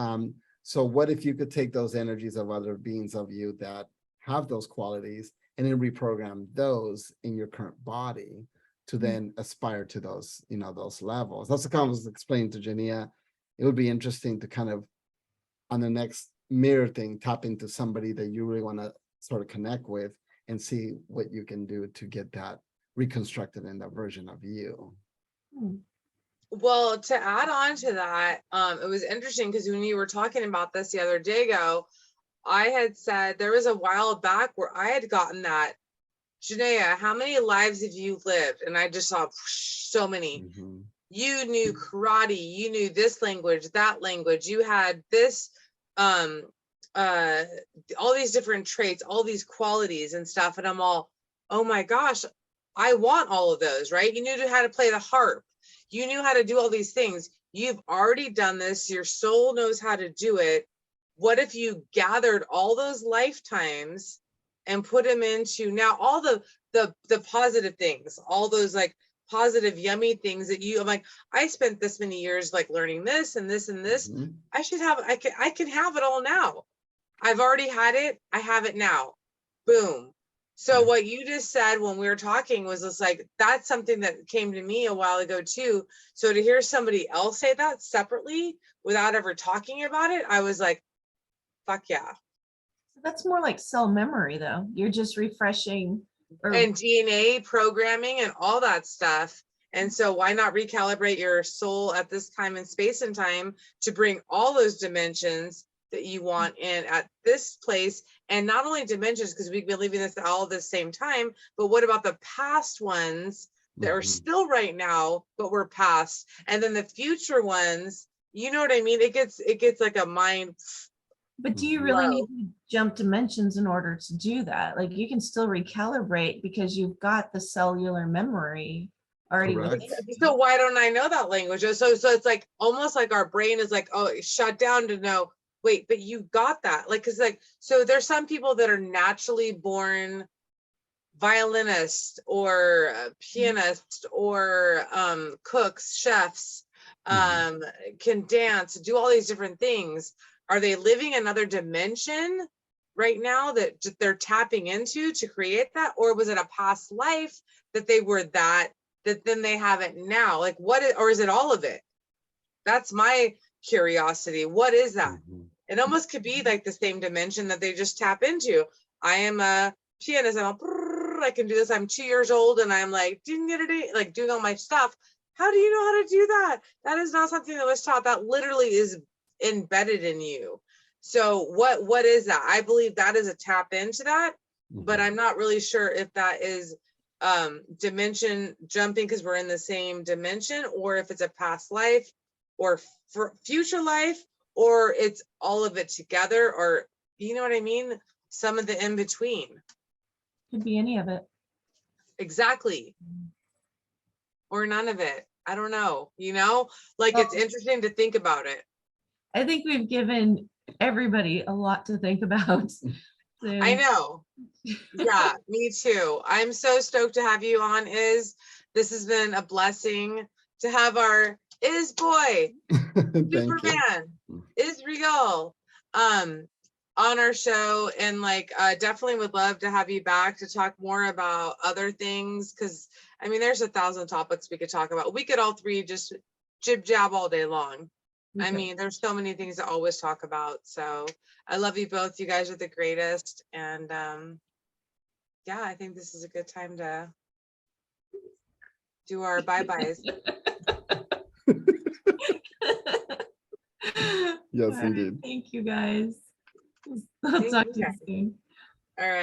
So what if you could take those energies of other beings of you that have those qualities and then reprogram those in your current body to then aspire to those, you know, those levels. That's the kind of was explained to Jania. It would be interesting to kind of, on the next mirror thing, tap into somebody that you really want to sort of connect with and see what you can do to get that reconstructed in that version of you. Well, to add on to that, it was interesting because when you were talking about this the other day ago, I had said there was a while back where I had gotten that, Janaea, how many lives have you lived? And I just saw so many. You knew karate, you knew this language, that language, you had this, all these different traits, all these qualities and stuff. And I'm all, oh my gosh, I want all of those, right? You knew how to play the harp. You knew how to do all these things. You've already done this. Your soul knows how to do it. What if you gathered all those lifetimes and put them into now all the positive things, all those like positive, yummy things that I'm like, I spent this many years like learning this and this and this. I should have, I can have it all now. I've already had it. I have it now. boom. So Yeah. what you just said when we were talking was just like, that's something that came to me a while ago too. So to hear somebody else say that separately without ever talking about it, I was like, fuck yeah. That's more like cell memory though. You're just refreshing And DNA programming and all that stuff. And so why not recalibrate your soul at this time and space and time to bring all those dimensions that you want in at this place? And not only dimensions, because we've been leaving this all at the same time, but what about the past ones that are still right now, but we're past? And then the future ones, you know what I mean? It gets like a mind. But do you really need to jump dimensions in order to do that? Like you can still recalibrate because you've got the cellular memory already within you. So why don't I know that language? So it's like almost like our brain is like, oh, it's shut down to know, wait, but you got that. Like, cause like, so there's some people that are naturally born violinists or pianists or cooks, chefs, can dance, do all these different things. Are they living another dimension right now that they're tapping into to create that? Or was it a past life that they were that then they have it now? Like or is it all of it? That's my curiosity. What is that? It almost could be like the same dimension that they just tap into. I am a pianist. I can do this. I'm 2 years old and I'm like, like doing all my stuff. How do you know how to do that? That is not something that was taught. That literally is embedded in you. So what is that? I believe that is a tap into that, but I'm not really sure if that is dimension jumping because we're in the same dimension, or if it's a past life or future life, or it's all of it together, or you know what I mean? Some of the in between. Could be any of it. Exactly. Or none of it. I don't know, like it's interesting to think about it. I think we've given everybody a lot to think about. So. I know. Yeah, me too. I'm so stoked to have you on, This has been a blessing to have our boy, Superman, Israel, on our show. And like, definitely would love to have you back to talk more about other things. Cause I mean, there's 1,000 topics we could talk about. We could all three just jib jab all day long. Okay. I mean, there's so many things to always talk about. So I love you both. You guys are the greatest. And yeah, I think this is a good time to do our bye-byes. Yes, indeed. Thank you guys. I'll talk to you soon. All right.